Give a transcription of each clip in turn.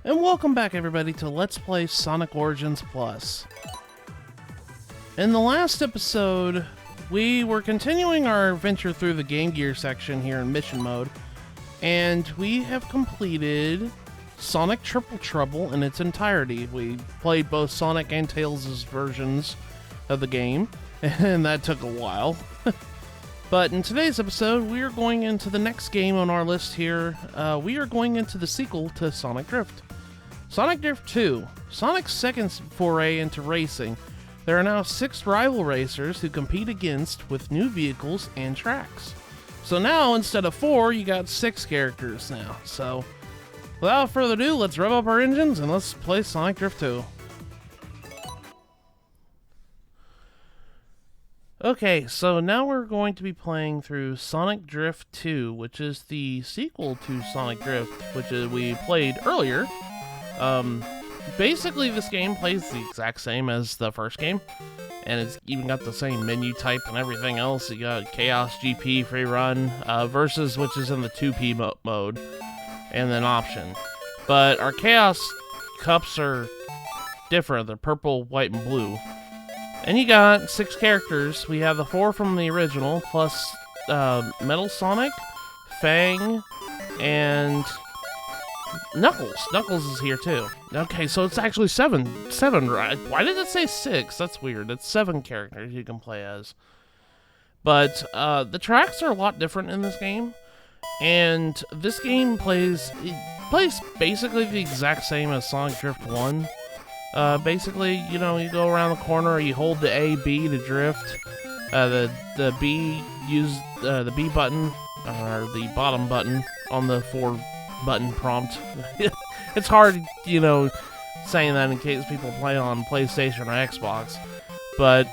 And welcome back everybody to Let's Play Sonic Origins Plus. In the last episode, we were continuing our adventure through the Game Gear section here in mission mode, and we have completed Sonic Triple Trouble in its entirety. We played both Sonic and Tails' versions of the game, and that took a while. But in today's episode, we are going into the next game on our list here. We are going into the sequel to Sonic Drift. Sonic Drift 2, Sonic's second foray into racing. There are now 6 rival racers who compete against with new vehicles and tracks. So now, instead of 4, you got 6 characters now. So, without further ado, let's rev up our engines and let's play Sonic Drift 2. Okay, so now we're going to be playing through Sonic Drift 2, which is the sequel to Sonic Drift, which we played earlier. Basically, this game plays the exact same as the first game, and it's even got the same menu type and everything else. You got Chaos GP, Free Run, Versus, which is in the 2P mode, and then Option. But our Chaos cups are different. They're purple, white, and blue. And you got 6 characters. We have the 4 from the original, plus Metal Sonic, Fang, and Knuckles. Knuckles is here too. Okay, so it's actually 7, right? Why did it say 6? That's weird. It's 7 characters you can play as. But the tracks are a lot different in this game. And this game plays basically the exact same as Sonic Drift 1. Basically, you know, you go around the corner, you hold the A, B to drift. The B, use the B button, or the bottom button on the 4-button prompt. It's hard, you know, saying that in case people play on PlayStation or Xbox. But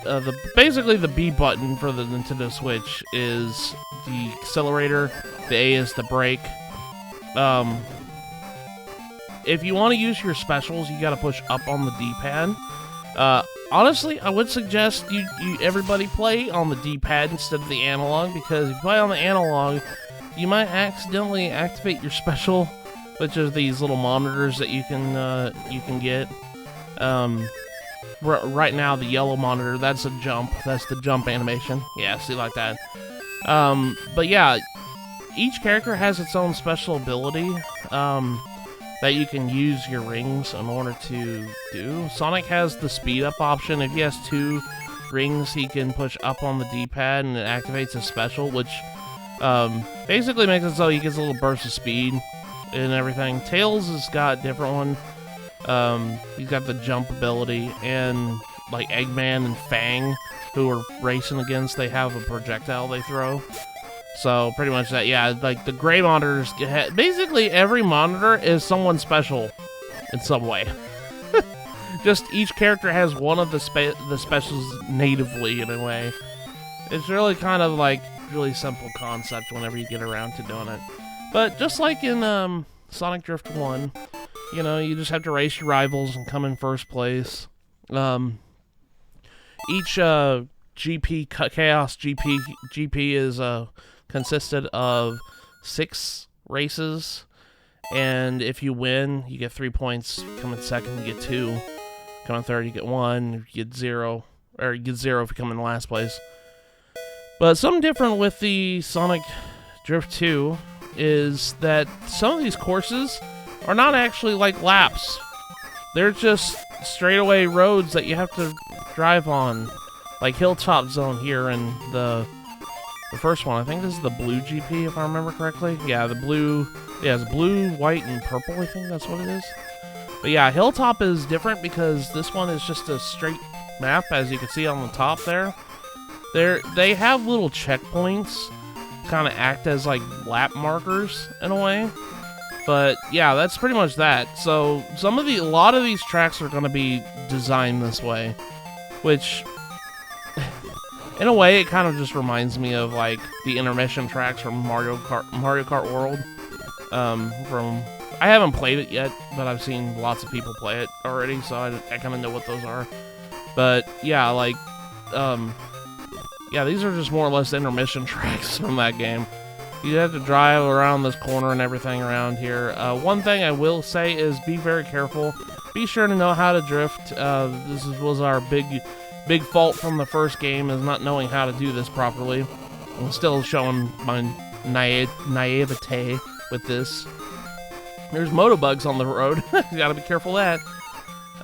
basically the B button for the Nintendo Switch is the accelerator, the A is the brake. If you want to use your specials, you got to push up on the D-pad. Honestly, I would suggest everybody play on the D-pad instead of the analog, because if you play on the analog, you might accidentally activate your special, which is these little monitors that you can get. Right now, the yellow monitor, that's a jump. That's the jump animation. Yeah, see, like that. But yeah, each character has its own special ability. That you can use your rings in order to do. Sonic has the speed up option. If he has 2 rings, he can push up on the D-pad and it activates a special, which basically makes it so he gets a little burst of speed and everything. Tails has got a different one. He's got the jump ability, and like Eggman and Fang, who are racing against, they have a projectile they throw. So, pretty much that, yeah, like, the gray monitors, basically every monitor is someone special in some way. Just each character has one of the specials natively, in a way. It's really kind of, like, really simple concept whenever you get around to doing it. But, just like in Sonic Drift 1, you know, you just have to race your rivals and come in first place. Each GP, Chaos GP is, consisted of 6 races, and if you win, you get 3 points. Come in second, you get 2. Come in third, you get 1. You get 0, or you get 0 if you come in last place. But something different with the Sonic Drift 2 is that some of these courses are not actually like laps. They're just straightaway roads that you have to drive on, like Hilltop Zone here in the first one. I think this is the blue GP, if I remember correctly. Yeah, the blue. Yeah, it's blue, white, and purple. I think that's what it is. But yeah, Hilltop is different because this one is just a straight map, as you can see on the top there. They have little checkpoints, kind of act as like lap markers in a way. But yeah, that's pretty much that. So a lot of these tracks are going to be designed this way, which, in a way, it kind of just reminds me of like the intermission tracks from Mario Kart World. I haven't played it yet, but I've seen lots of people play it already, so I kind of know what those are. But yeah, like, yeah, these are just more or less intermission tracks from that game. You have to drive around this corner and everything around here. One thing I will say is be very careful. Be sure to know how to drift. Was our big fault from the first game, is not knowing how to do this properly. I'm still showing my naivete with this. There's motobugs on the road. You gotta be careful of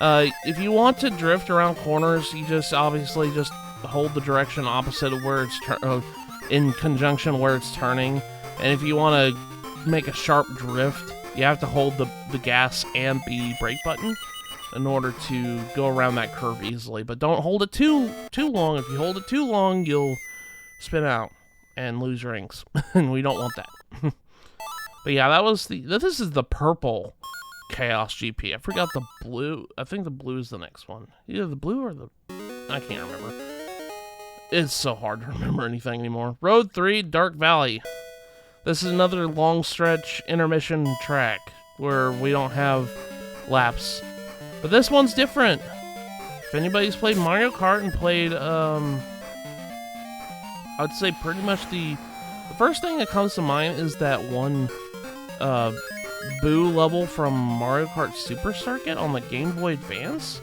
that. If you want to drift around corners, you just obviously just hold the direction opposite of where it's in conjunction where it's turning. And if you want to make a sharp drift, you have to hold the gas and the brake button in order to go around that curve easily. But don't hold it too long. If you hold it too long, you'll spin out and lose rings. And we don't want that. But yeah, this is the purple Chaos GP. I forgot the blue. I think the blue is the next one. Either the blue or I can't remember. It's so hard to remember anything anymore. Road 3, Dark Valley. This is another long stretch intermission track where we don't have laps. But this one's different. If anybody's played Mario Kart and played, I would say pretty much the first thing that comes to mind is that one Boo level from Mario Kart Super Circuit on the Game Boy Advance.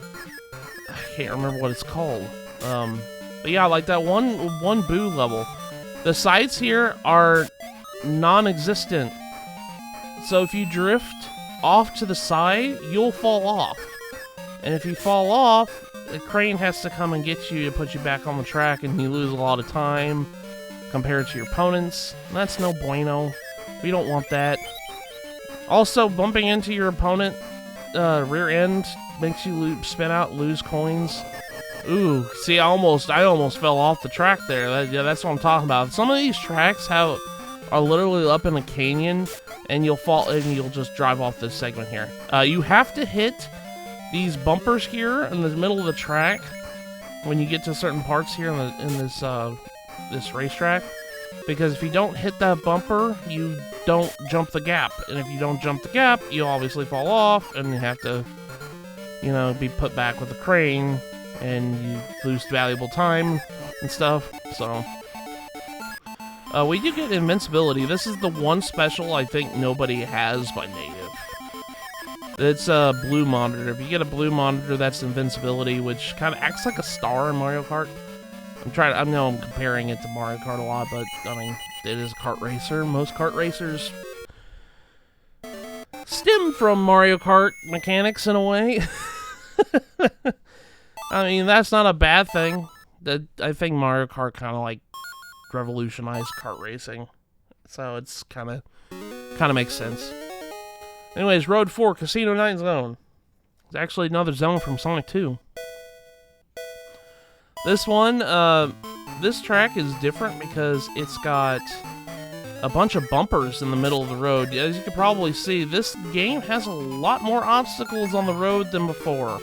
I can't remember what it's called. But yeah, like that one Boo level. The sides here are non-existent. So if you drift off to the side, you'll fall off. And if you fall off, the crane has to come and get you to put you back on the track, and you lose a lot of time compared to your opponents. And that's no bueno. We don't want that. Also, bumping into your opponent rear end makes you spin out, lose coins. Ooh, see, I almost fell off the track there. Yeah, that's what I'm talking about. Some of these tracks are literally up in a canyon, and you'll fall and you'll just drive off this segment here. You have to hit these bumpers here in the middle of the track when you get to certain parts here in this racetrack, because if you don't hit that bumper, you don't jump the gap, and if you don't jump the gap, you obviously fall off, and you have to, be put back with a crane, and you lose valuable time and stuff. So we do get invincibility. This is the one special I think nobody has by native. It's a blue monitor. If you get a blue monitor, that's invincibility, which kind of acts like a star in Mario Kart. I know I'm comparing it to Mario Kart a lot, but I mean, it is a kart racer. Most kart racers stem from Mario Kart mechanics in a way. I mean, that's not a bad thing. I think Mario Kart kind of like revolutionized kart racing, so it's kind of makes sense. Anyways, Road 4, Casino Night Zone. It's actually another zone from Sonic 2. This one, this track is different because it's got a bunch of bumpers in the middle of the road. As you can probably see, this game has a lot more obstacles on the road than before.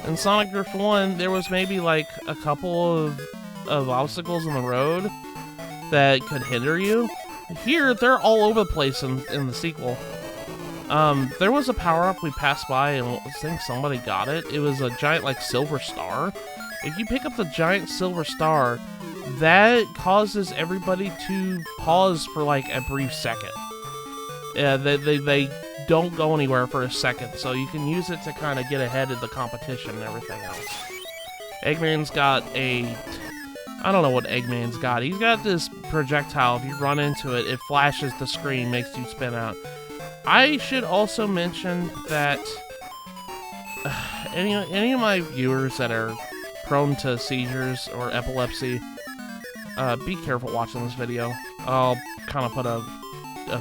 In Sonic Drift 1, there was maybe like a couple of obstacles in the road that could hinder you. Here, they're all over the place in the sequel. There was a power-up we passed by, and I think somebody got it. It was a giant, like, silver star. If you pick up the giant silver star, that causes everybody to pause for, like, a brief second. Yeah, they don't go anywhere for a second, so you can use it to kind of get ahead of the competition and everything else. Eggman's got I don't know what Eggman's got. He's got this projectile. If you run into it, it flashes the screen, makes you spin out. I should also mention that any of my viewers that are prone to seizures or epilepsy, be careful watching this video. I'll kind of put a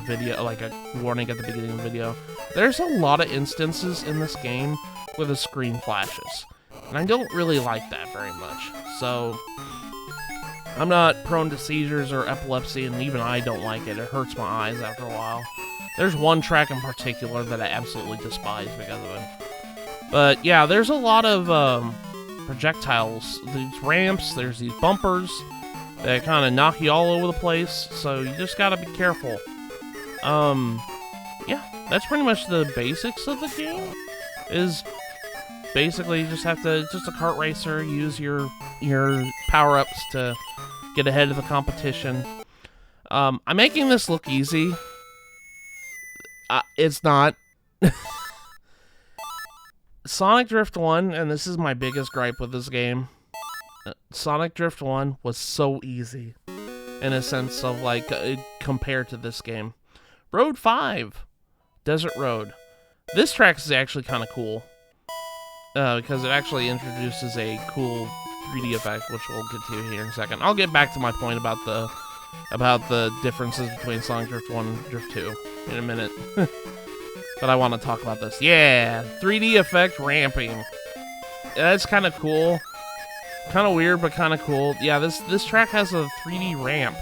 video, like a warning at the beginning of the video. There's a lot of instances in this game where the screen flashes, and I don't really like that very much. So I'm not prone to seizures or epilepsy, and even I don't like it. It hurts my eyes after a while. There's one track in particular that I absolutely despise because of it. But yeah, there's a lot of projectiles. These ramps, there's these bumpers that kind of knock you all over the place, so you just gotta be careful. Yeah, that's pretty much the basics of the game. Is basically you just have to, just a kart racer, use your power-ups to get ahead of the competition. I'm making this look easy. It's not. Sonic Drift 1, and this is my biggest gripe with this game. Sonic Drift 1 was so easy in a sense of like compared to this game. Road 5, Desert Road. This track is actually kind of cool because it actually introduces a cool 3D effect, which we'll get to here in a second. I'll get back to my point about the differences between Sonic Drift 1 and Drift 2 in a minute. But I want to talk about this. Yeah, 3D effect ramping. That's kind of cool. Kind of weird, but kind of cool. Yeah, this track has a 3D ramp.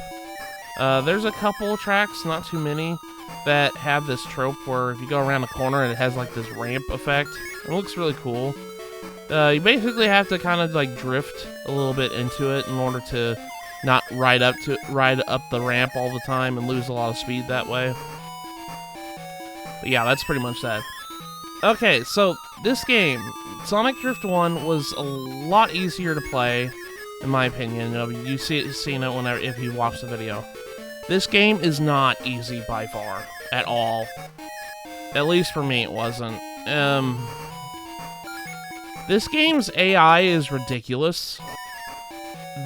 There's a couple tracks, not too many, that have this trope where if you go around a corner, it has like this ramp effect. It looks really cool. You basically have to kind of like drift a little bit into it in order to not ride up the ramp all the time and lose a lot of speed that way. But yeah, that's pretty much that. Okay, so this game, Sonic Drift 1, was a lot easier to play, in my opinion. You seen it whenever if you watch the video. This game is not easy by far at all. At least for me, it wasn't. This game's AI is ridiculous.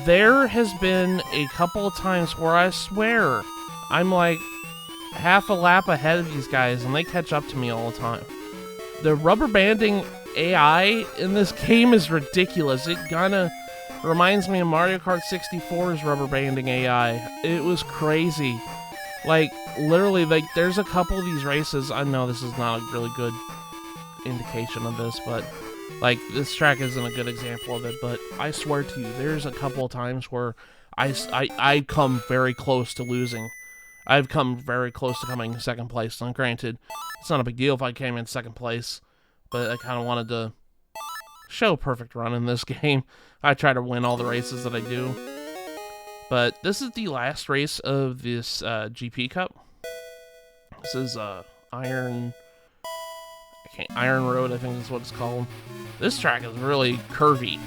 There has been a couple of times where I swear I'm like half a lap ahead of these guys and they catch up to me all the time. The rubber banding AI in this game is ridiculous. It kinda reminds me of Mario Kart 64's rubber banding AI. It was crazy. Like, literally, like, there's a couple of these races. I know this is not a really good indication of this, but like, this track isn't a good example of it, but I swear to you, there's a couple of times where I come very close to losing. I've come very close to coming in second place. And granted, it's not a big deal if I came in second place, but I kind of wanted to show perfect run in this game. I try to win all the races that I do. But this is the last race of this GP Cup. This is Iron Road, I think is what it's called. This track is really curvy.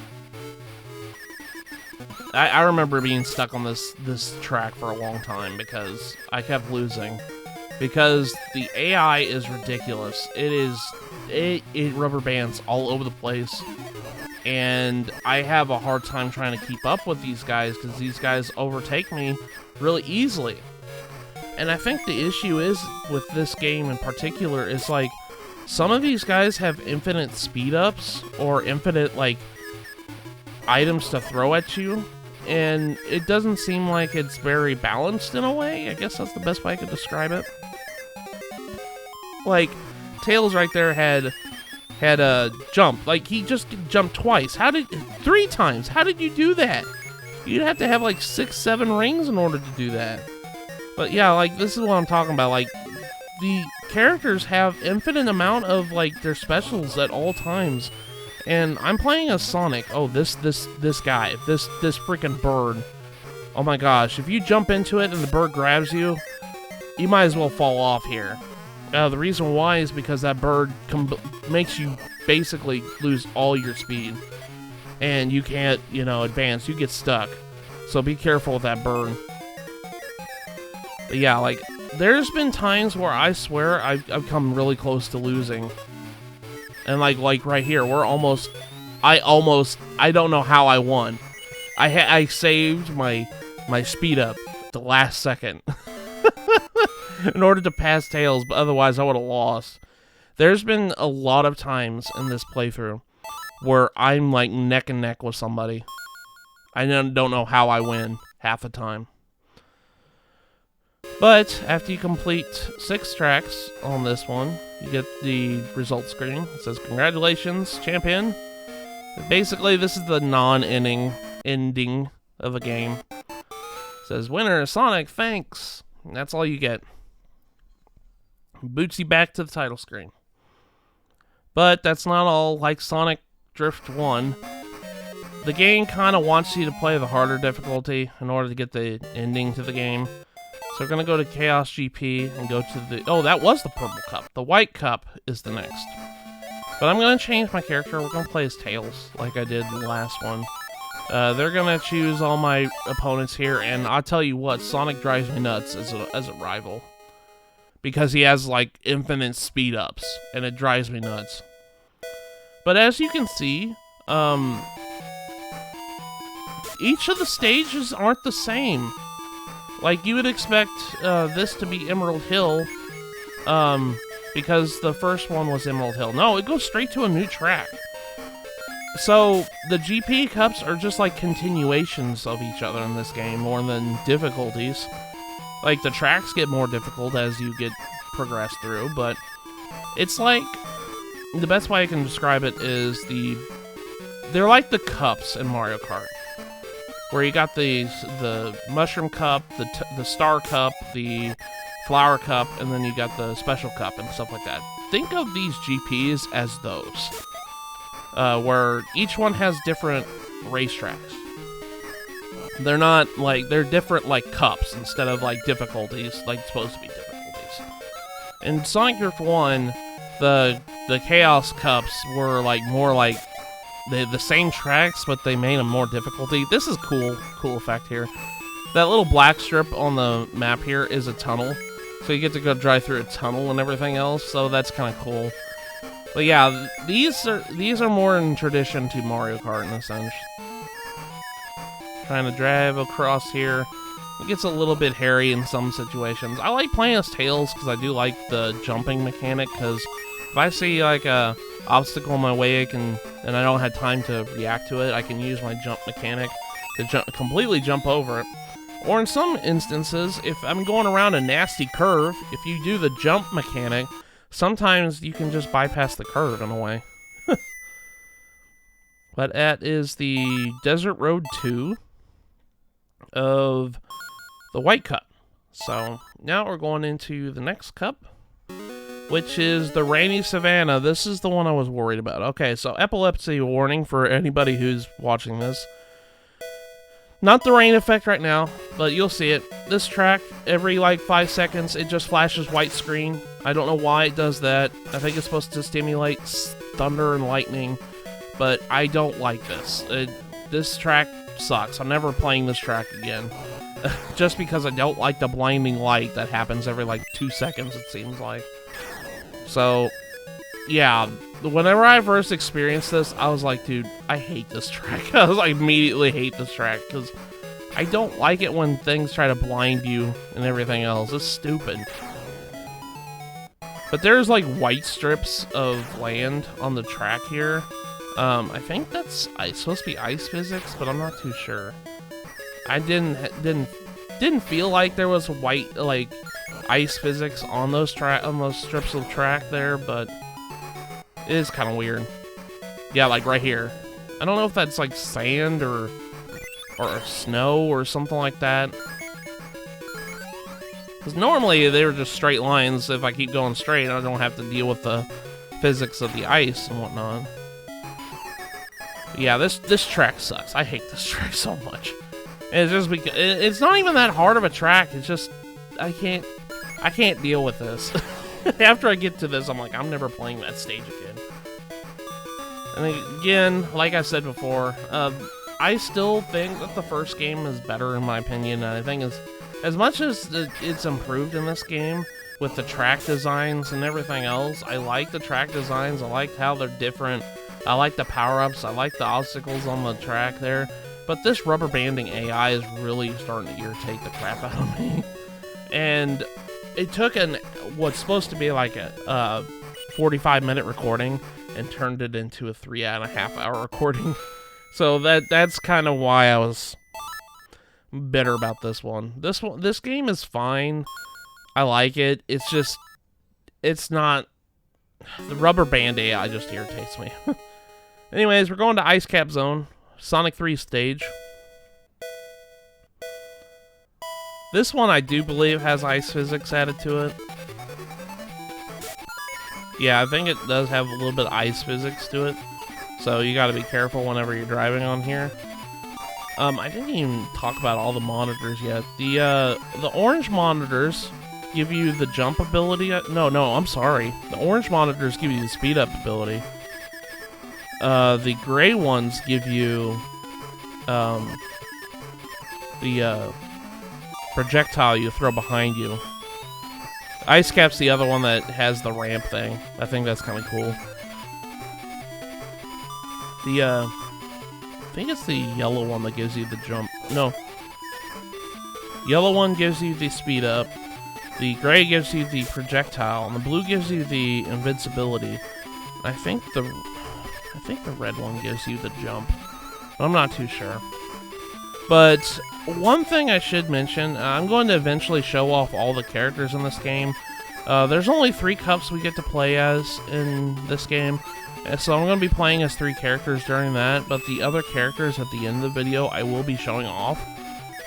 I remember being stuck on this track for a long time because I kept losing. Because the AI is ridiculous. It rubber bands all over the place. And I have a hard time trying to keep up with these guys because these guys overtake me really easily. And I think the issue is with this game in particular is like some of these guys have infinite speed ups or infinite like items to throw at you. And it doesn't seem like it's very balanced in a way. I guess that's the best way I could describe it. Like, Tails right there had a jump. Like, he just jumped twice. 3 times. How did you do that? You'd have to have like 6, 7 rings in order to do that. But yeah, like, this is what I'm talking about. Like, the characters have infinite amount of like their specials at all times. And I'm playing as Sonic. Oh, this guy. This freaking bird. Oh my gosh. If you jump into it and the bird grabs you, you might as well fall off here. The reason why is because that bird makes you basically lose all your speed. And you can't, advance. You get stuck. So be careful with that bird. But yeah, like, there's been times where I swear I've come really close to losing. And like right here, I don't know how I won. I saved my speed up at the last second in order to pass Tails, but otherwise I would have lost. There's been a lot of times in this playthrough where I'm like neck and neck with somebody. I don't know how I win half the time. But after you complete 6 tracks on this one, you get the results screen. It says, "Congratulations, champion." Basically, this is the non-ending of a game. It says, "Winner, Sonic, thanks." And that's all you get. Boots you back to the title screen. But that's not all. Like Sonic Drift 1, the game kind of wants you to play the harder difficulty in order to get the ending to the game. So we're going to go to Chaos GP and go to the... Oh, that was the purple cup. The white cup is the next. But I'm going to change my character. We're going to play as Tails, like I did in the last one. They're gonna choose all my opponents here, and I'll tell you what, Sonic drives me nuts as a rival. Because he has, like, infinite speed-ups, and it drives me nuts. But as you can see, each of the stages aren't the same. Like, you would expect this to be Emerald Hill, because the first one was Emerald Hill. No, it goes straight to a new track. So, the GP Cups are just like continuations of each other in this game, more than difficulties. Like, the tracks get more difficult as you progress through, but it's like, the best way I can describe it is they're like the cups in Mario Kart. Where you got the Mushroom Cup, the Star Cup, the Flower Cup, and then you got the Special Cup and stuff like that. Think of these GPs as those. Where each one has different racetracks. They're not, like, they're different, like, cups instead of, like, difficulties, like, supposed to be difficulties. In Sonic Drift 1, the Chaos Cups were, like, more like the same tracks, but they made them more difficulty. This is cool effect here. That little black strip on the map here is a tunnel, so you get to go drive through a tunnel and everything else, so that's kind of cool. But yeah, these are more in tradition to Mario Kart in a sense. Trying to drive across here. It gets a little bit hairy in some situations. I like playing as Tails because I do like the jumping mechanic, because if I see like a obstacle in my way and I don't have time to react to it, I can use my jump mechanic to completely jump over it. Or in some instances, if I'm going around a nasty curve, if you do the jump mechanic, sometimes you can just bypass the curve in a way. But that is the Desert Road 2 of the White Cup. So now we're going into the next cup, which is the Rainy Savannah. This is the one I was worried about. Okay, so epilepsy warning for anybody who's watching this. Not the rain effect right now, but you'll see it. This track, every like 5 seconds, it just flashes white screen. I don't know why it does that. I think it's supposed to stimulate thunder and lightning, but I don't like this. This track sucks. I'm never playing this track again. Just because I don't like the blinding light that happens every like 2 seconds, it seems like. So, yeah, whenever I first experienced this, I was like, dude, I hate this track. I immediately hate this track, because I don't like it when things try to blind you and everything else. It's stupid. But there's like white strips of land on the track here. I think that's supposed to be ice physics, but I'm not too sure. I didn't feel like there was white, like, ice physics on those strips of track there, but it is kind of weird. Yeah, like right here. I don't know if that's like sand or snow or something like that. Because normally they're just straight lines. If I keep going straight, I don't have to deal with the physics of the ice and whatnot. But yeah, this track sucks. I hate this track so much. And it's just because it's not even that hard of a track. It's just I can't deal with this. After I get to this, I'm like, I'm never playing that stage again. And again, like I said before, I still think that the first game is better in my opinion. And I think as much as it's improved in this game with the track designs and everything else, I like the track designs. I like how they're different. I like the power-ups. I like the obstacles on the track there. But this rubber banding AI is really starting to irritate the crap out of me. And it took what's supposed to be like a 45-minute recording and turned it into a 3.5-hour recording. So that's kind of why I was bitter about this one. This game is fine. I like it. It's just, it's not, the rubber band AI just irritates me. Anyways, we're going to Ice Cap Zone, Sonic 3 stage. This one I do believe has ice physics added to it. Yeah, I think it does have a little bit of ice physics to it. So you gotta be careful whenever you're driving on here. I didn't even talk about all the monitors yet. The orange monitors give you the jump ability. No, I'm sorry. The orange monitors give you the speed up ability. The gray ones give you the projectile you throw behind you. Ice Cap's the other one that has the ramp thing. I think that's kind of cool. I think it's the yellow one that gives you the jump. No. Yellow one gives you the speed up. The gray gives you the projectile, and the blue gives you the invincibility. I think the red one gives you the jump. I'm not too sure. But one thing I should mention, I'm going to eventually show off all the characters in this game. There's only 3 cups we get to play as in this game, so I'm going to be playing as 3 characters during that, but the other characters at the end of the video I will be showing off,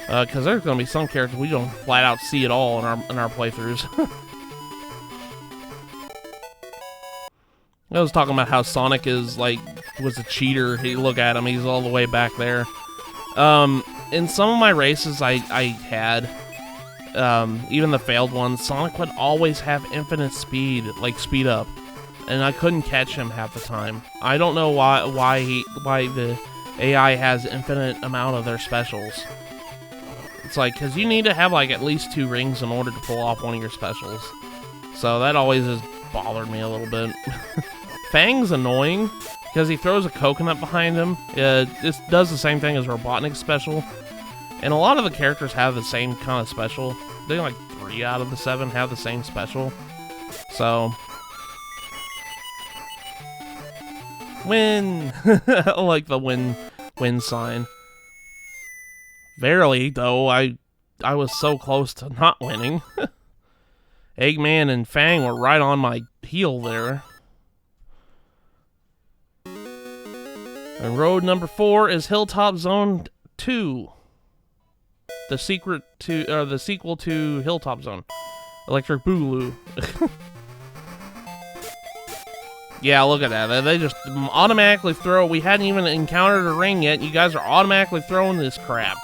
because there's going to be some characters we don't flat out see at all in our playthroughs. I was talking about how Sonic was a cheater. Hey, look at him, he's all the way back there. In some of my races I had, even the failed ones, Sonic would always have infinite speed, like speed up, and I couldn't catch him half the time. I don't know why the AI has infinite amount of their specials. It's like, because you need to have like at least 2 rings in order to pull off one of your specials. So that always has bothered me a little bit. Fang's annoying, because he throws a coconut behind him. This does the same thing as Robotnik's special. And a lot of the characters have the same kind of special. I think like 3 out of the 7 have the same special. So... win! I like the win sign. Verily, though, I was so close to not winning. Eggman and Fang were right on my heel there. And road number 4 is Hilltop Zone 2. The sequel to Hilltop Zone. Electric Boogaloo. Yeah, look at that. They just automatically throw. We hadn't even encountered a ring yet. You guys are automatically throwing this crap.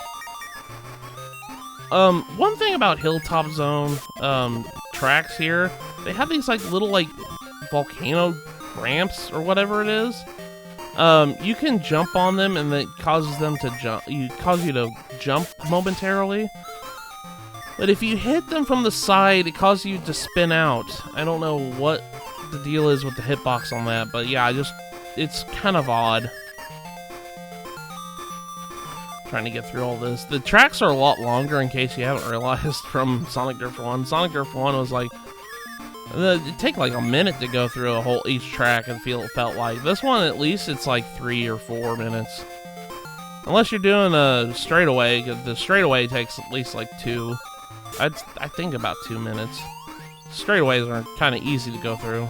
One thing about Hilltop Zone tracks here, they have these little volcano ramps or whatever it is. You can jump on them, and it causes them to jump. Cause you to jump momentarily. But if you hit them from the side, it causes you to spin out. I don't know what the deal is with the hitbox on that, but yeah, it's kind of odd. Trying to get through all this. The tracks are a lot longer, in case you haven't realized, from Sonic Drift 1. Sonic Drift 1 was it'd take like a minute to go through each track and felt like. This one, at least, it's like 3 or 4 minutes. Unless you're doing a straightaway, because the straightaway takes at least like 2. I think about 2 minutes. Straightaways are kind of easy to go through.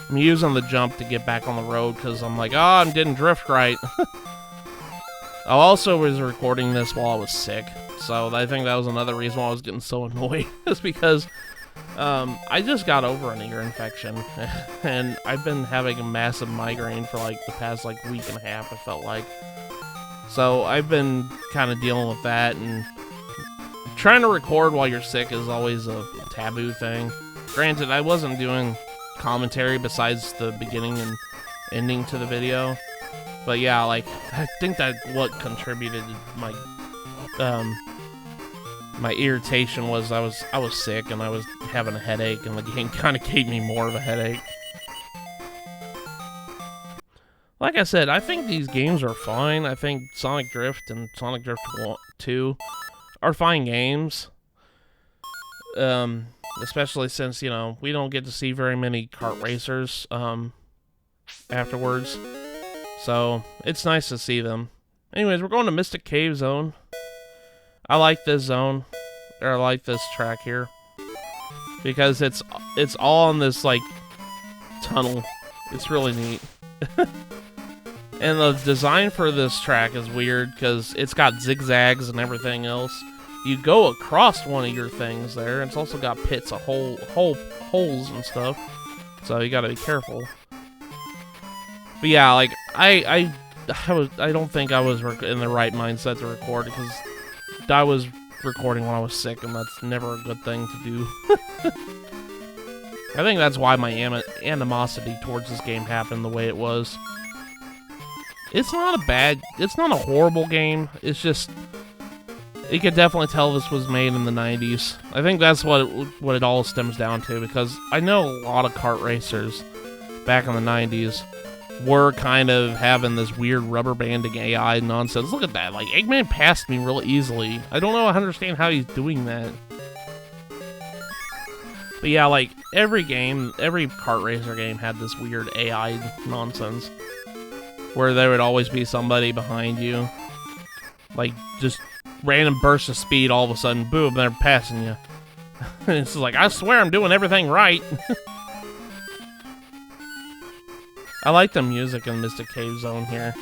I'm using the jump to get back on the road, because I'm like, oh, I didn't drift right. I also was recording this while I was sick, so I think that was another reason why I was getting so annoyed, is because I just got over an ear infection, and I've been having a massive migraine for the past week and a half, it felt like. So I've been kind of dealing with that, and trying to record while you're sick is always a taboo thing. Granted, I wasn't doing commentary besides the beginning and ending to the video. But yeah, I think that what contributed to my irritation was I was sick and I was having a headache, and the game kind of gave me more of a headache. Like I said, I think these games are fine. I think Sonic Drift and Sonic Drift 2 are fine games. Especially since, we don't get to see very many kart racers afterwards. So, it's nice to see them. Anyways, we're going to Mystic Cave Zone. I like this zone. Or I like this track here. Because it's all in this, tunnel. It's really neat. And the design for this track is weird, because it's got zigzags and everything else. You go across one of your things there. It's also got pits of holes and stuff. So, you gotta be careful. But yeah, I don't think I was in the right mindset to record, because I was recording when I was sick, and that's never a good thing to do. I think that's why my animosity towards this game happened the way it was. It's not a horrible game. It's just, you could definitely tell this was made in the 90s. I think that's what it all stems down to, because I know a lot of kart racers back in the 90s were kind of having this weird rubber banding AI nonsense. Look at that, like, Eggman passed me real easily. I don't know, I understand how he's doing that. But yeah, like, every kart racer game had this weird AI nonsense, where there would always be somebody behind you. Like, just random bursts of speed, all of a sudden, boom, they're passing you. And it's like, I swear I'm doing everything right. I like the music in Mystic Cave Zone here.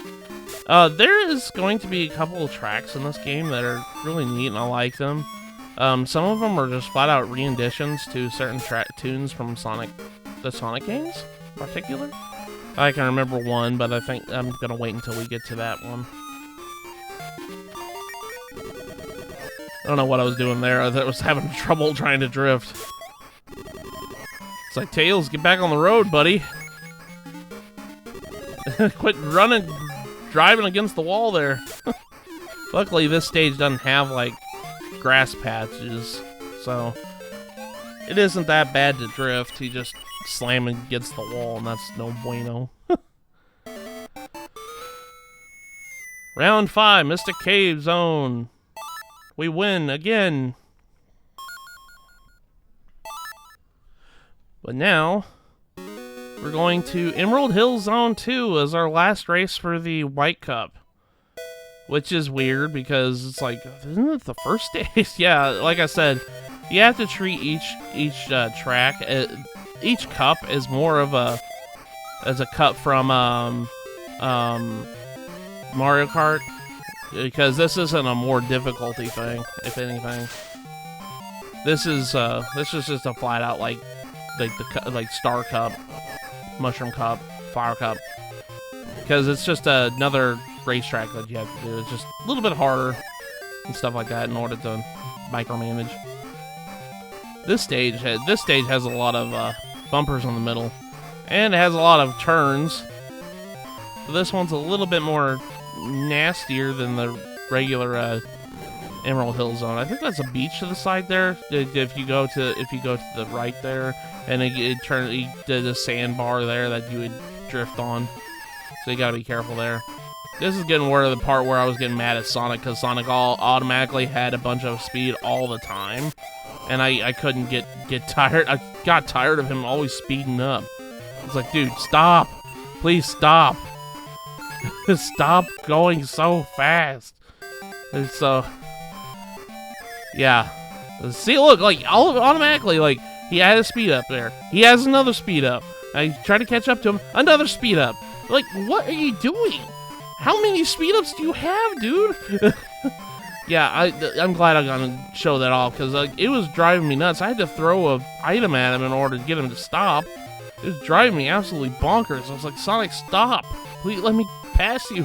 There is going to be a couple of tracks in this game that are really neat, and I like them. Some of them are just flat-out re-editions to certain tunes from the Sonic games, in particular. I can remember one, but I think I'm gonna wait until we get to that one. I don't know what I was doing there. I was having trouble trying to drift. It's like, Tails, get back on the road, buddy. Quit driving against the wall there. Luckily, this stage doesn't have, like, grass patches, so it isn't that bad to drift. He just slamming against the wall, and that's no bueno. Round 5, Mystic Cave Zone. We win again. But now, we're going to Emerald Hill Zone 2 as our last race for the White Cup. Which is weird, because it's like, isn't it the first stage? Yeah, like I said, you have to treat each track, each cup is more of a cup from Mario Kart, because this isn't a more difficulty thing, if anything. This is just a flat out like Star Cup, Mushroom Cup, Fire Cup, because it's just another racetrack that you have to do. It's just a little bit harder and stuff like that in order to micromanage. This stage has a lot of bumpers in the middle, and it has a lot of turns. So this one's a little bit more nastier than the regular Emerald Hill Zone. I think that's a beach to the side there. If you go to the right there, and it did a sandbar there that you would drift on. So you gotta be careful there. This is getting where the part where I was getting mad at Sonic, because Sonic automatically had a bunch of speed all the time, and I couldn't get tired. I got tired of him always speeding up. It's like, dude, stop! Please stop! Stop going so fast! And so, yeah. See, look, like, automatically, like, he had a speed up there. He has another speed up. I try to catch up to him, another speed up. Like, what are you doing? How many speed ups do you have, dude? Yeah, I'm glad I got to show that off, because like, it was driving me nuts. I had to throw an item at him in order to get him to stop. It was driving me absolutely bonkers. I was like, Sonic, stop. Please let me pass you.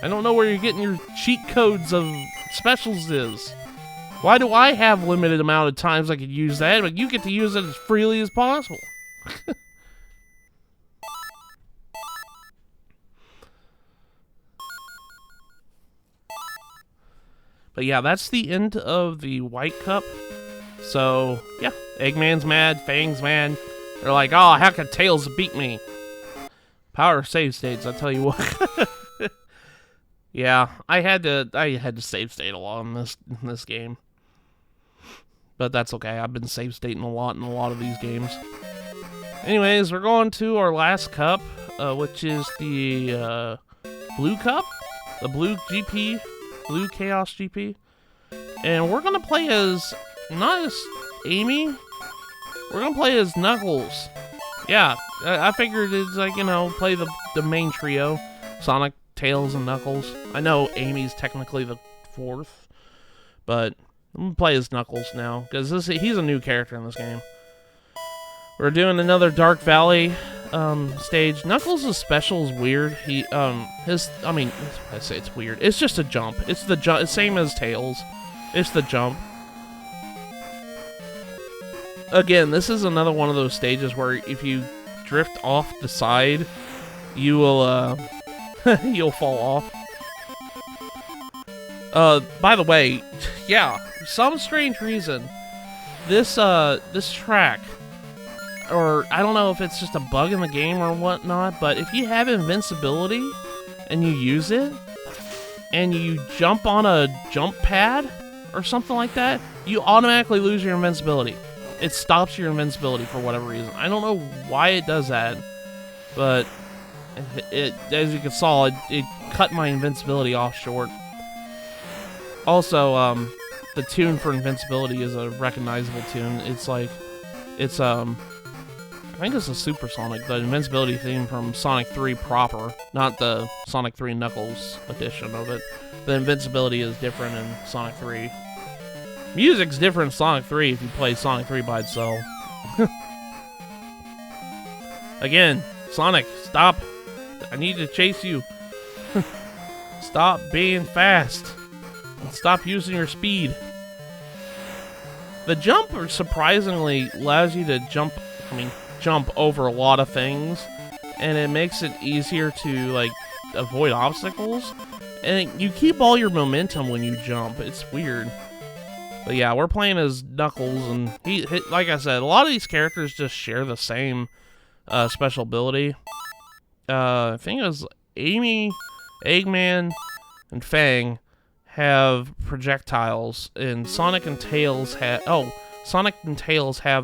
I don't know where you're getting your cheat codes of specials is. Why do I have limited amount of times I could use that, but you get to use it as freely as possible? But yeah, that's the end of the White Cup. So, yeah, Eggman's mad, Fang's mad. They're like, oh, how could Tails beat me? Power of save states, I tell you what. Yeah, I had to save state a lot in this game. But that's okay, I've been save stating a lot in a lot of these games. Anyways, we're going to our last cup, which is the Blue Cup, the Blue GP, Blue Chaos GP. And we're gonna play as, not as Amy, we're gonna play as Knuckles. Yeah, I figured it's like, you know, play the main trio, Sonic, Tails, and Knuckles. I know Amy's technically the fourth, but I'm gonna play as Knuckles now, because he's a new character in this game. We're doing another Dark Valley stage. Knuckles' special is weird. I mean, I say it's weird. It's just a jump. It's the jump, same as Tails. It's the jump. Again, this is another one of those stages where if you drift off the side, you will You'll fall off. By the way, yeah, for some strange reason, this track, or I don't know if it's just a bug in the game or whatnot, but if you have invincibility and you use it, and you jump on a jump pad or something like that, you automatically lose your invincibility. It stops your invincibility for whatever reason. I don't know why it does that, but it as you can saw, it cut my invincibility off short. Also, the tune for invincibility is a recognizable tune. It's like, it's I think it's a Supersonic, the invincibility theme from Sonic 3 proper, not the Sonic 3 Knuckles edition of it. The invincibility is different in Sonic 3. Music's different in Sonic 3 if you play Sonic 3 by itself. Again, Sonic, stop. I need to chase you. Stop being fast. And stop using your speed. The jump surprisingly allows you to jump over a lot of things, and it makes it easier to like avoid obstacles, and you keep all your momentum when you jump. It's weird. But yeah, we're playing as Knuckles, and he like I said, a lot of these characters just share the same special ability. I think it was Amy, Eggman, and Fang have projectiles, and Sonic and Tails have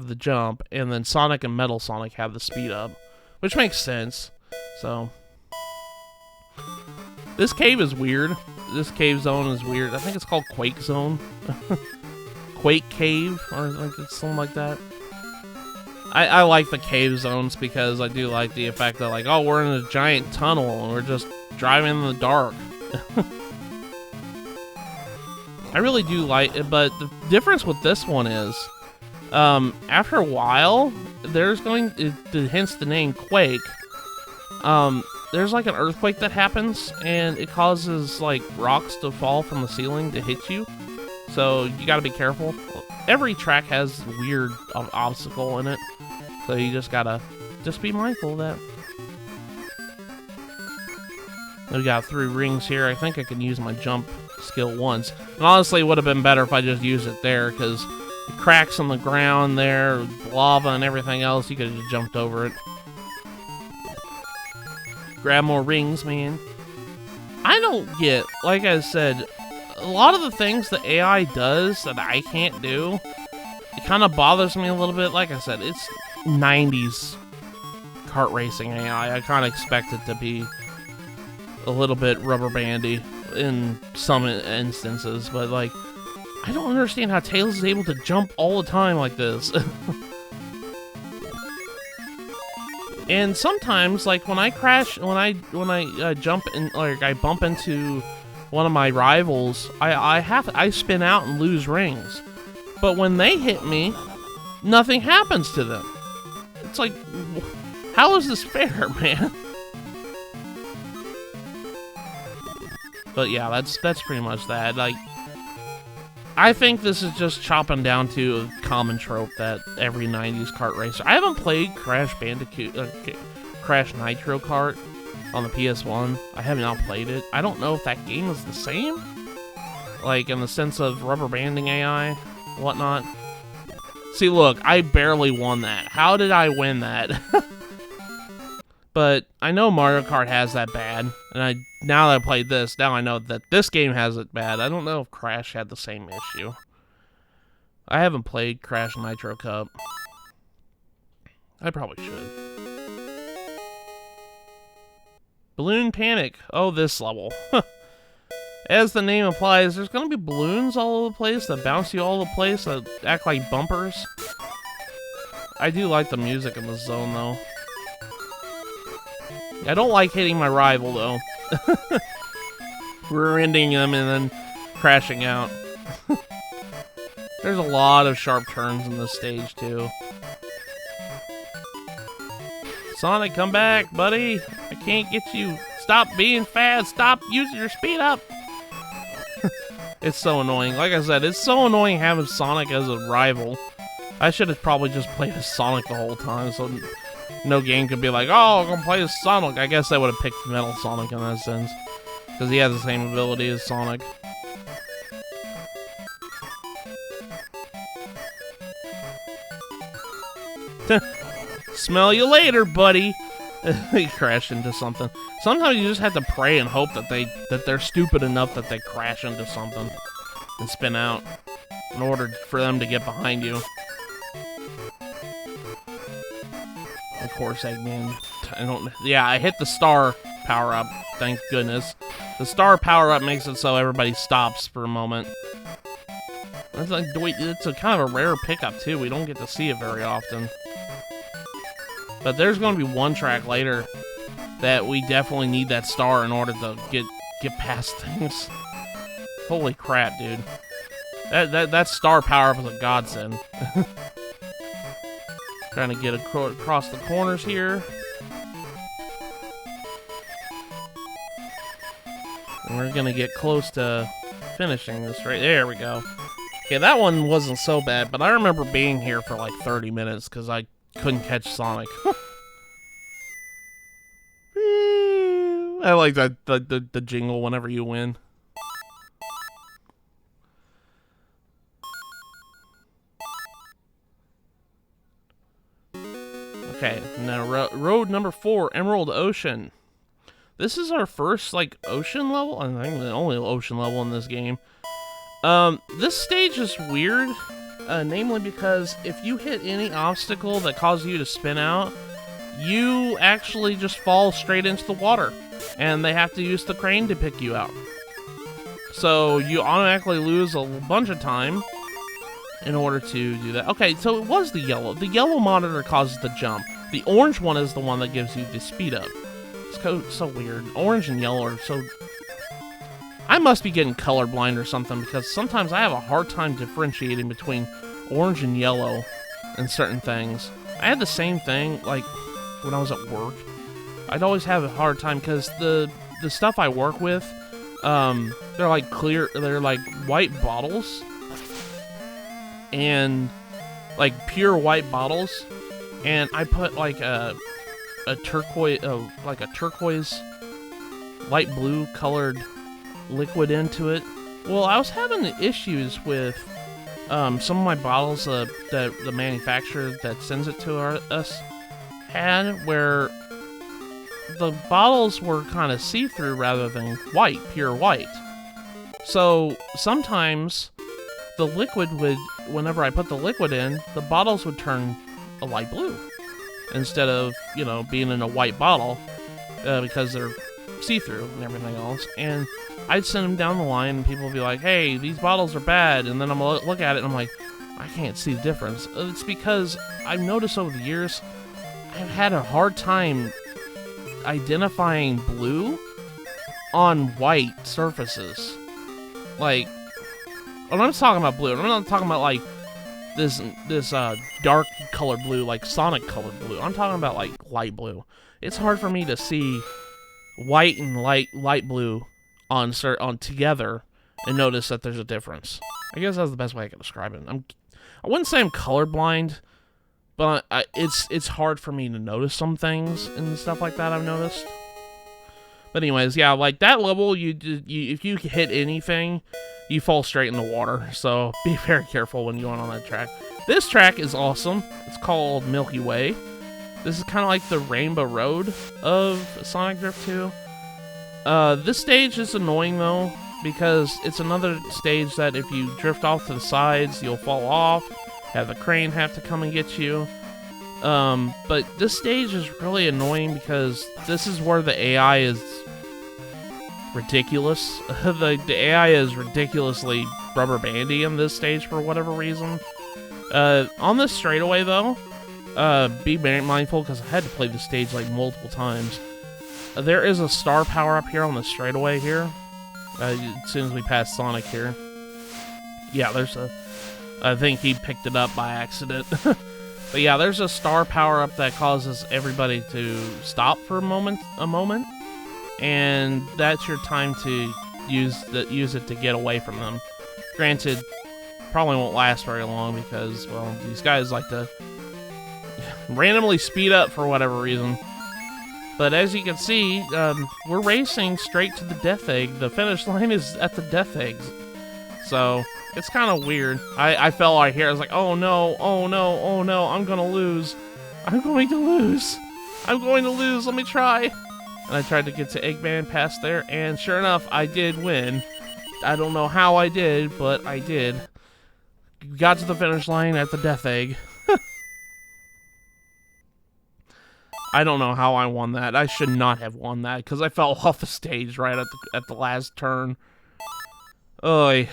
the jump, and then Sonic and Metal Sonic have the speed up, which makes sense. So this cave is weird. This cave zone is weird. I think it's called Quake Zone. Quake Cave, or like something like that. I like the cave zones because I do like the effect that, like, oh, we're in a giant tunnel and we're just driving in the dark. I really do like it, but the difference with this one is, after a while, there's hence the name Quake. There's like an earthquake that happens, and it causes like rocks to fall from the ceiling to hit you. So you gotta be careful. Every track has a weird obstacle in it, so you just gotta be mindful of that. We got 3 rings here. I think I can use my jump skill once. And honestly, it would have been better if I just used it there, because the cracks on the ground there, lava and everything else, you could have just jumped over it. Grab more rings, man. I don't get, like I said, a lot of the things the AI does that I can't do, it kind of bothers me a little bit. Like I said, it's 90s kart racing AI. I kind of expect it to be a little bit rubber bandy in some instances, but like, I don't understand how Tails is able to jump all the time like this. And sometimes, like when I crash, when I jump in, like I bump into one of my rivals, I spin out and lose rings. But when they hit me, nothing happens to them. It's like, how is this fair, man? But yeah, that's pretty much that. Like, I think this is just chopping down to a common trope that every 90s kart racer... I haven't played Crash Nitro Kart on the PS1. I have not played it. I don't know if that game is the same, like in the sense of rubber banding AI, whatnot. See, look, I barely won that. How did I win that? But I know Mario Kart has that bad, and now that I played this, now I know that this game has it bad. I don't know if Crash had the same issue. I haven't played Crash Nitro Cup. I probably should. Balloon Panic. Oh, this level. As the name implies, there's going to be balloons all over the place that bounce you all over the place that act like bumpers. I do like the music in this zone, though. I don't like hitting my rival, though. Rear-ending them and then crashing out. There's a lot of sharp turns in this stage, too. Sonic, come back, buddy. I can't get you. Stop being fast. Stop using your speed up. It's so annoying. Like I said, it's so annoying having Sonic as a rival. I should have probably just played as Sonic the whole time, so no game could be like, oh, I'm gonna play as Sonic. I guess they would have picked Metal Sonic in that sense. Because he has the same ability as Sonic. Smell you later, buddy. He crashed into something. Sometimes you just have to pray and hope that they're stupid enough that they crash into something and spin out in order for them to get behind you. Of course, Eggman. I hit the star power up. Thank goodness. The star power up makes it so everybody stops for a moment. It's like, it's a kind of a rare pickup too. We don't get to see it very often. But there's going to be one track later that we definitely need that star in order to get past things. Holy crap, dude! That star power up is a godsend. Trying to get across the corners here. And we're gonna get close to finishing this right there. We go. Okay, that one wasn't so bad, but I remember being here for like 30 minutes because I couldn't catch Sonic. I like that the jingle whenever you win. Okay, now road number 4, Emerald Ocean. This is our first like ocean level. I think the only ocean level in this game. This stage is weird, namely because if you hit any obstacle that causes you to spin out, you actually just fall straight into the water, and they have to use the crane to pick you out. So you automatically lose a bunch of time in order to do that. Okay, so it was the yellow. The yellow monitor causes the jump. The orange one is the one that gives you the speed up. It's so weird. Orange and yellow are so... I must be getting colorblind or something, because sometimes I have a hard time differentiating between orange and yellow in certain things. I had the same thing, like, when I was at work. I'd always have a hard time, because the stuff I work with, they're like they're like white bottles. And, like, pure white bottles. And I put, like, a turquoise, light blue colored liquid into it. Well, I was having issues with some of my bottles that the manufacturer that sends it to us had, where the bottles were kind of see-through rather than white, pure white. So sometimes the liquid would, whenever I put the liquid in, the bottles would turn a light blue instead of, you know, being in a white bottle, because they're see-through and everything else. And I'd send them down the line, and people would be like, hey, these bottles are bad. And then I'm going to look at it, and I'm like, I can't see the difference. It's because I've noticed over the years, I've had a hard time identifying blue on white surfaces. Like, when I'm talking about blue, I'm not talking about, like, this dark colored blue, like Sonic colored blue. I'm talking about, like, light blue. It's hard for me to see white and light blue on together and notice that there's a difference. I guess that's the best way I can describe it. I wouldn't say I'm colorblind, but it's hard for me to notice some things and stuff like that I've noticed. But anyways, yeah, like that level, you if you hit anything, you fall straight in the water. So be very careful when you're going on that track. This track is awesome. It's called Milky Way. This is kind of like the Rainbow Road of Sonic Drift 2. This stage is annoying though, because it's another stage that if you drift off to the sides, you'll fall off, have the crane have to come and get you. But this stage is really annoying because this is where the AI is ridiculous. The AI is ridiculously rubber bandy in this stage for whatever reason. On this straightaway though, be very mindful because I had to play the stage like multiple times. There is a star power up here on the straightaway here. As soon as we pass Sonic here. Yeah, there's I think he picked it up by accident. But yeah, there's a star power up that causes everybody to stop for a moment, and that's your time to use it to get away from them. Granted, probably won't last very long because, well, these guys like to randomly speed up for whatever reason. But as you can see, we're racing straight to the death egg. The finish line is at the death eggs. So, it's kind of weird. I fell right here. I was like, oh no, oh no, oh no, I'm gonna lose. I'm going to lose. I'm going to lose. Let me try. And I tried to get to Eggman past there, and sure enough, I did win. I don't know how I did, but I did. Got to the finish line at the death egg. I don't know how I won that. I should not have won that, because I fell off the stage right at the last turn. Oy.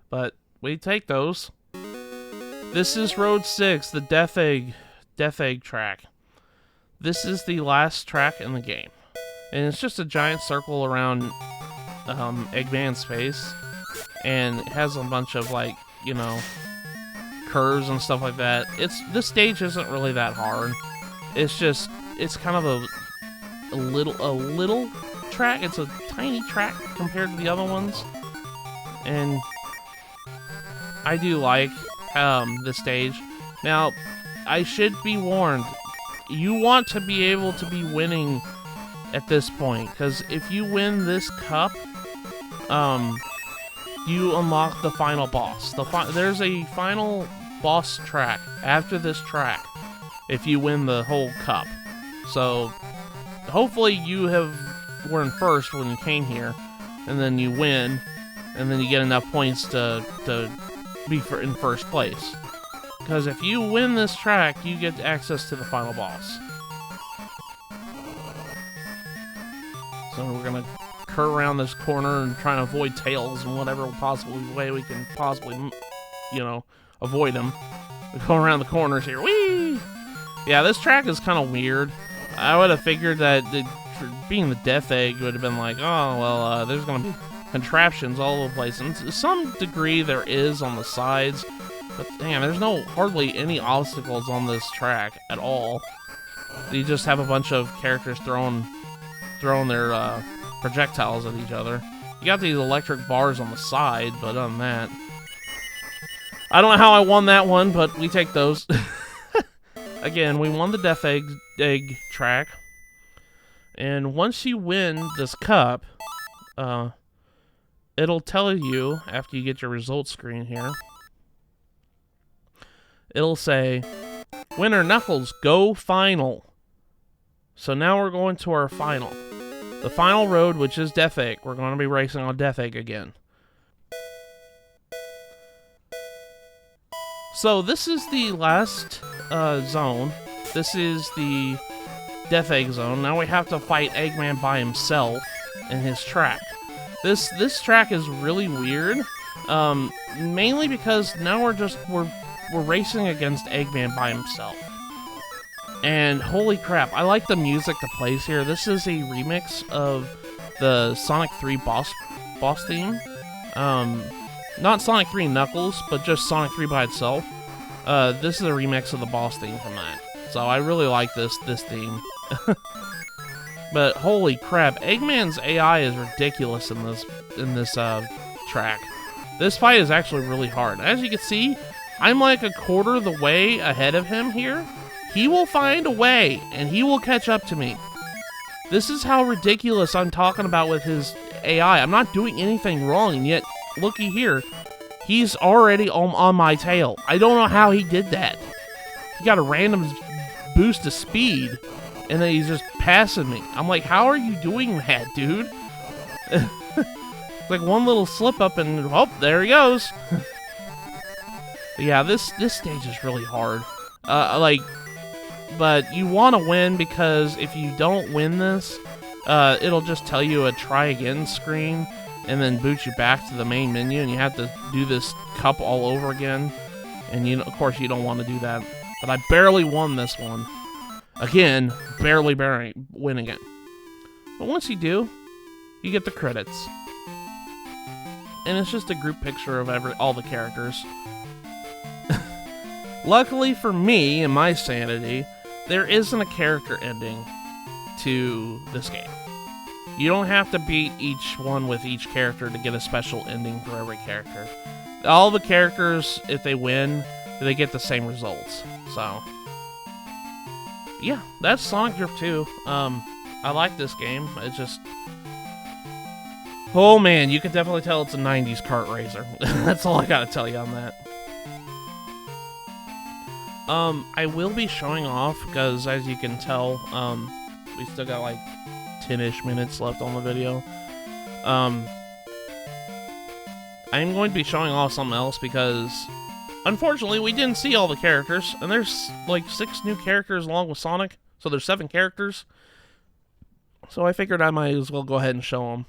But we take those. This is Road 6, the Death Egg track. This is the last track in the game. And it's just a giant circle around Eggman's face. And it has a bunch of, like, you know, curves and stuff like that. This stage isn't really that hard. It's just, it's kind of a little track. It's a tiny track compared to the other ones. And I do like this stage. Now, I should be warned. You want to be able to be winning at this point, because if you win this cup, you unlock the final boss. There's a final boss track after this track if you win the whole cup. So, hopefully you were in first when you came here, and then you win, and then you get enough points to be in first place. Because if you win this track, you get access to the final boss. So we're gonna curve around this corner and try to avoid tails in whatever possible way we can possibly, you know, avoid them. We go around the corners here. Whee! Yeah, this track is kind of weird. I would have figured that being the death egg would have been like, oh, well, there's gonna be contraptions all over the place. And to some degree there is on the sides. But damn, there's hardly any obstacles on this track at all. You just have a bunch of characters throwing their projectiles at each other. You got these electric bars on the side, but other than that, I don't know how I won that one, but we take those. Again, we won the Death Egg track, and once you win this cup, it'll tell you after you get your results screen here. It'll say, winner Knuckles, go final. So now we're going to our final. The final road, which is Death Egg. We're going to be racing on Death Egg again. So this is the last zone. This is the Death Egg zone. Now we have to fight Eggman by himself in his track. This track is really weird. Mainly because now we're racing against Eggman by himself. And holy crap, I like the music that plays here. This is a remix of the Sonic 3 boss theme. Not Sonic 3 Knuckles, but just Sonic 3 by itself. This is a remix of the boss theme from that. So I really like this theme. But holy crap, Eggman's AI is ridiculous in this track. This fight is actually really hard. As you can see, I'm like a quarter of the way ahead of him here. He will find a way, and he will catch up to me. This is how ridiculous I'm talking about with his AI. I'm not doing anything wrong, and yet, looky here. He's already on my tail. I don't know how he did that. He got a random boost of speed, and then he's just passing me. I'm like, how are you doing that, dude? It's like one little slip up, and oh, there he goes. Yeah, this stage is really hard. But you want to win, because if you don't win this, it'll just tell you a try again screen and then boot you back to the main menu, and you have to do this cup all over again. And of course you don't want to do that. But I barely won this one. Again, barely winning it. But once you do, you get the credits. And it's just a group picture of all the characters. Luckily for me and my sanity, there isn't a character ending to this game. You don't have to beat each one with each character to get a special ending for every character. All the characters, if they win, they get the same results. So, yeah, that's Sonic Drift 2. I like this game. It's just... Oh man, you can definitely tell it's a 90s kart racer. That's all I gotta tell you on that. I will be showing off, because as you can tell, we still got like 10-ish minutes left on the video. I'm going to be showing off something else because, unfortunately, we didn't see all the characters, and there's like 6 new characters along with Sonic, so there's 7 characters. So I figured I might as well go ahead and show them.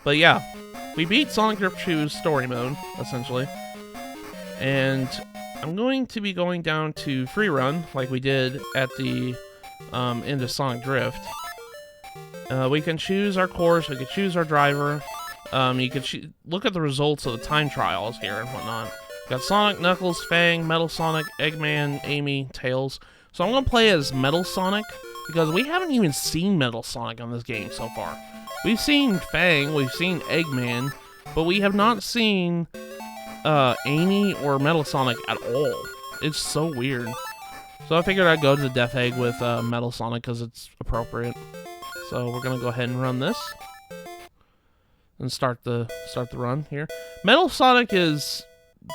But yeah, we beat Sonic Drift 2's story mode, essentially. And I'm going to be going down to free run, like we did at the end of Sonic Drift. We can choose our course, we can choose our driver. You can look at the results of the time trials here and whatnot. Got Sonic, Knuckles, Fang, Metal Sonic, Eggman, Amy, Tails. So I'm going to play as Metal Sonic, because we haven't even seen Metal Sonic on this game so far. We've seen Fang, we've seen Eggman, but we have not seen Amy or Metal Sonic at all. It's so weird. So I figured I'd go to the Death Egg with Metal Sonic because it's appropriate. So we're going to go ahead and run this. And start the run here. Metal Sonic is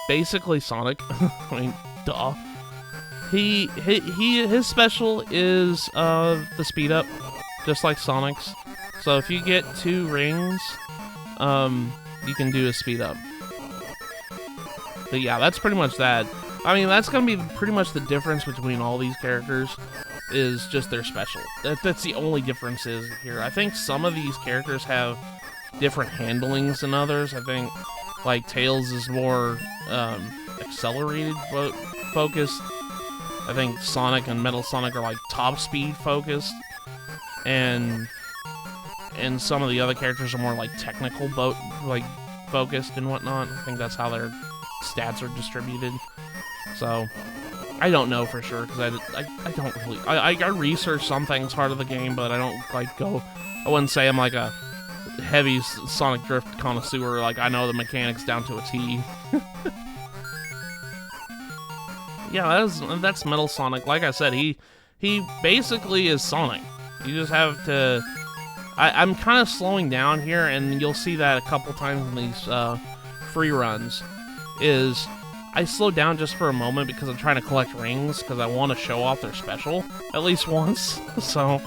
basically Sonic. I mean, duh. His special is the speed up, just like Sonic's. So if you get 2 rings, you can do a speed up. But yeah, that's pretty much that. I mean, that's gonna be pretty much the difference between all these characters, is just their special. That's the only difference is here. I think some of these characters have different handlings than others. I think like Tails is more accelerated focused. I think Sonic and Metal Sonic are like top speed focused, and some of the other characters are more like technical focused and whatnot. I think that's how their stats are distributed. So I don't know for sure, because I don't really I research some things part of the game, but I don't like go. I wouldn't say I'm like a heavy Sonic Drift connoisseur. Like, I know the mechanics down to a T. Yeah, that's Metal Sonic. Like I said, he basically is Sonic. You just have to... I'm kind of slowing down here, and you'll see that a couple times in these free runs, is I slow down just for a moment because I'm trying to collect rings, because I want to show off their special at least once. So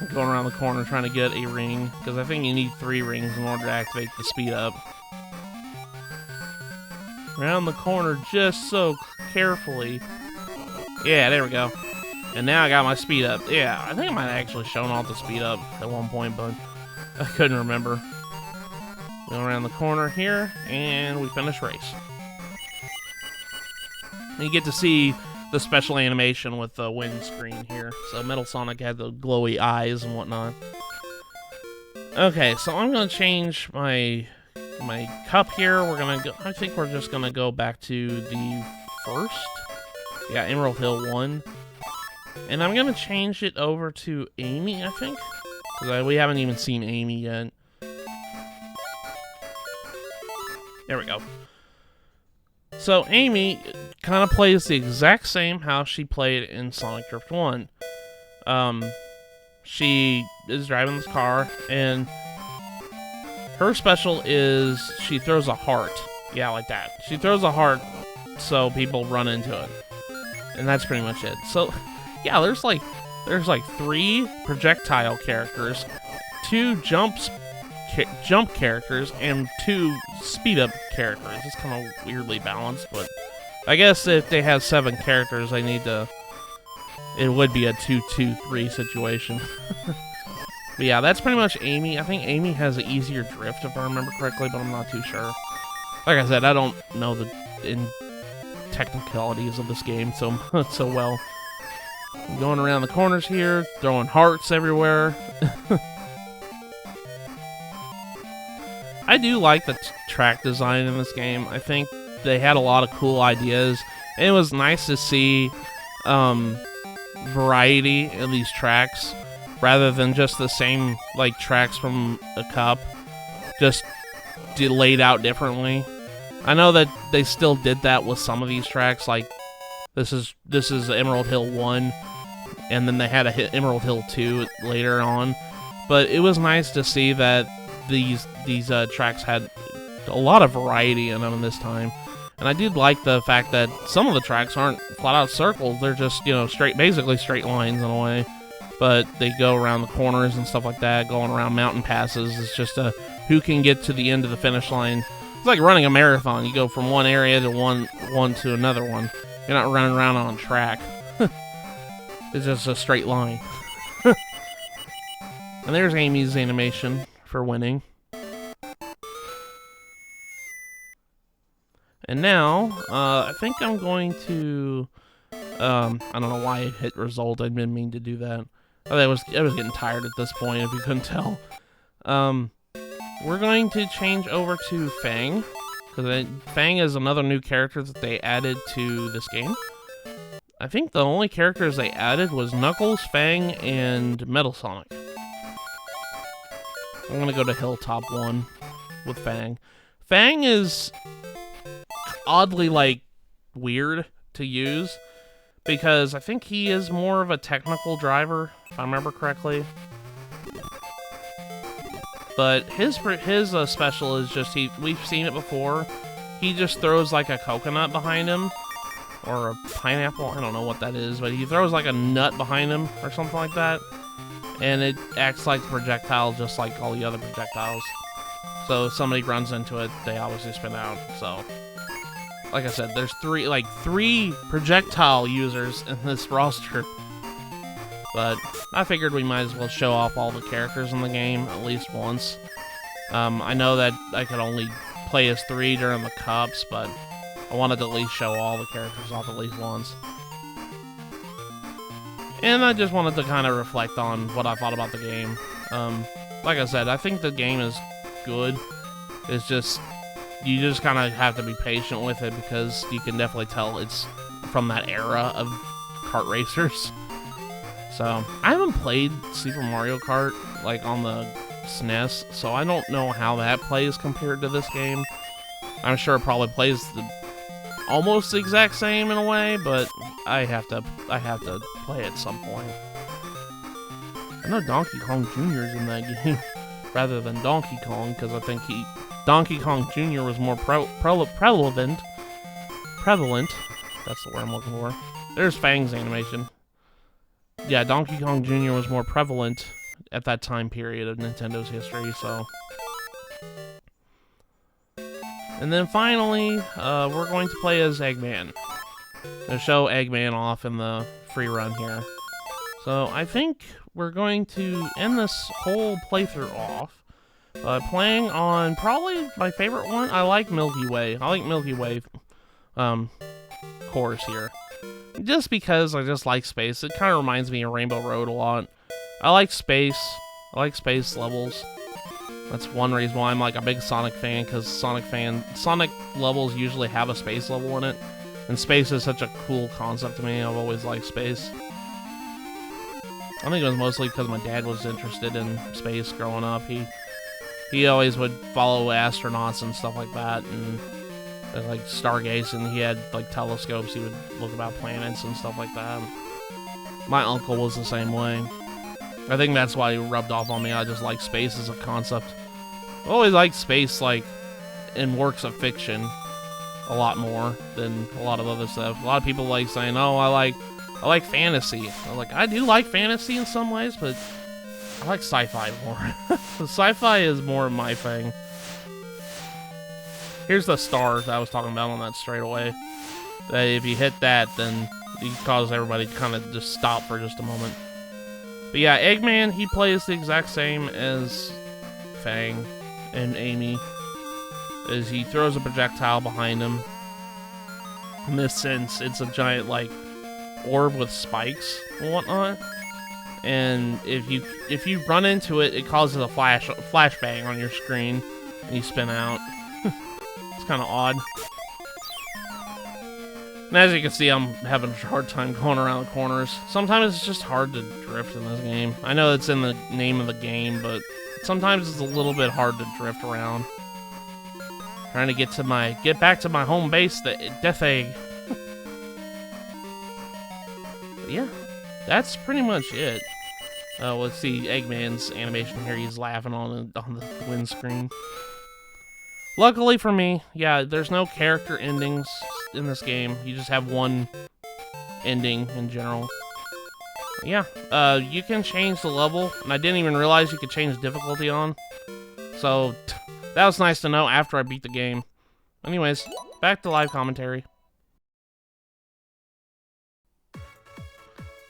I'm going around the corner trying to get a ring, because I think you need 3 rings in order to activate the speed up. Around the corner just so carefully. Yeah, there we go. And now I got my speed up. Yeah, I think I might have actually shown off the speed up at one point, but I couldn't remember. Go around the corner here, and we finish race. And you get to see the special animation with the windscreen here. So Metal Sonic had the glowy eyes and whatnot. Okay, so I'm gonna change my cup here. We're gonna go. I think we're just gonna go back to the first. Yeah, Emerald Hill 1. And I'm gonna change it over to Amy, I think, because we haven't even seen Amy yet. There we go. So Amy kind of plays the exact same how she played in Sonic Drift 1. She is driving this car, and her special is she throws a heart. Yeah, like that. She throws a heart so people run into it. And that's pretty much it. So, yeah, there's like 3 projectile characters, 2 jump characters, and 2 speed up characters. It's kind of weirdly balanced, but I guess if they have 7 characters, they need to. It would be a 2-2-3 situation. But yeah, that's pretty much Amy. I think Amy has an easier drift, if I remember correctly, but I'm not too sure. Like I said, I don't know the technicalities of this game so well. I'm going around the corners here, throwing hearts everywhere. I do like the track design in this game. I think they had a lot of cool ideas, and it was nice to see variety in these tracks, rather than just the same like tracks from a cup, just laid out differently. I know that they still did that with some of these tracks, like This is Emerald Hill 1, and then they had a hit Emerald Hill 2 later on. But it was nice to see that these tracks had a lot of variety in them this time. And I did like the fact that some of the tracks aren't flat out circles. They're just, basically straight lines in a way. But they go around the corners and stuff like that, going around mountain passes. It's just who can get to the end of the finish line. It's like running a marathon. You go from one area to one to another one. You're not running around on a track. It's just a straight line. And there's Amy's animation for winning. And now, I think I'm going to... I don't know why I hit result. I didn't mean to do that. I was getting tired at this point, if you couldn't tell. We're going to change over to Fang, because Fang is another new character that they added to this game. I think the only characters they added was Knuckles, Fang, and Metal Sonic. I'm going to go to Hilltop 1 with Fang. Fang is oddly, weird to use, because I think he is more of a technical driver, if I remember correctly. But his special is just, we've seen it before, he just throws like a coconut behind him, or a pineapple, I don't know what that is, but he throws like a nut behind him, or something like that, and it acts like a projectile just like all the other projectiles. So if somebody runs into it, they obviously spin out, so... Like I said, there's three projectile users in this roster. But I figured we might as well show off all the characters in the game at least once. I know that I could only play as 3 during the cups, but I wanted to at least show all the characters off at least once. And I just wanted to kind of reflect on what I thought about the game. Like I said, I think the game is good. It's just... You just kind of have to be patient with it, because you can definitely tell it's from that era of kart racers. So, I haven't played Super Mario Kart, on the SNES, so I don't know how that plays compared to this game. I'm sure it probably plays almost the exact same in a way, but I have to play it at some point. I know Donkey Kong Jr. is in that game, rather than Donkey Kong, because I think Donkey Kong Jr. was more prevalent. That's the word I'm looking for. There's Fang's animation. Yeah, Donkey Kong Jr. was more prevalent at that time period of Nintendo's history, so... And then finally, we're going to play as Eggman. To show Eggman off in the free run here. So, I think we're going to end this whole playthrough off playing on probably my favorite one. I like Milky Way. I like Milky Way course here. Just because I just like space. It kind of reminds me of Rainbow Road a lot. I like space. I like space levels. That's one reason why I'm a big Sonic fan, because Sonic levels usually have a space level in it. And space is such a cool concept to me. I've always liked space. I think it was mostly because my dad was interested in space growing up. He always would follow astronauts and stuff like that, and stargaze, and he had telescopes. He would look about planets and stuff like that. My uncle was the same way. I think that's why he rubbed off on me. I just like space as a concept. I always liked space in works of fiction a lot more than a lot of other stuff. A lot of people like saying, "Oh, I like fantasy." I do like fantasy in some ways, but I like sci-fi more. Sci-fi is more my thing. Here's the stars I was talking about on that straightaway. That if you hit that, then you cause everybody to kind of just stop for just a moment. But yeah, Eggman, he plays the exact same as Fang and Amy. Is he throws a projectile behind him. In this sense, it's a giant orb with spikes and whatnot. And if you run into it, it causes a flashbang on your screen, and you spin out. It's kind of odd. And as you can see, I'm having a hard time going around the corners. Sometimes it's just hard to drift in this game. I know it's in the name of the game, but sometimes it's a little bit hard to drift around. Trying to get back to my home base, the Death Egg. Yeah, that's pretty much it. Let's see Eggman's animation here. He's laughing on the windscreen. Luckily for me, yeah, there's no character endings in this game. You just have one ending in general. Yeah, you can change the level, and I didn't even realize you could change difficulty on. So, that was nice to know after I beat the game. Anyways, back to live commentary.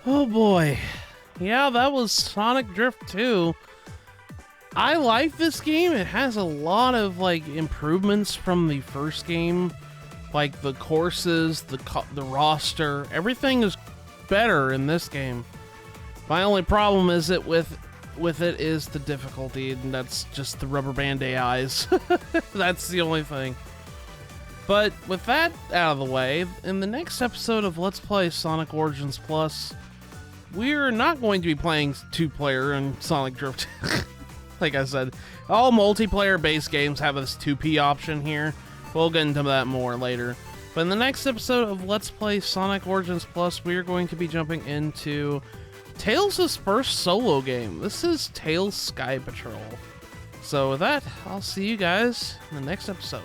Oh boy. Yeah, that was Sonic Drift 2. I like this game. It has a lot of, like, improvements from the first game. Like, the courses, the roster, everything is better in this game. My only problem is that with it is the difficulty, and that's just the rubber band AIs. That's the only thing. But with that out of the way, in the next episode of Let's Play Sonic Origins Plus, we're not going to be playing 2-player in Sonic Drift. Like I said, all multiplayer-based games have this 2P option here. We'll get into that more later. But in the next episode of Let's Play Sonic Origins Plus, we are going to be jumping into Tails' first solo game. This is Tails Sky Patrol. So with that, I'll see you guys in the next episode.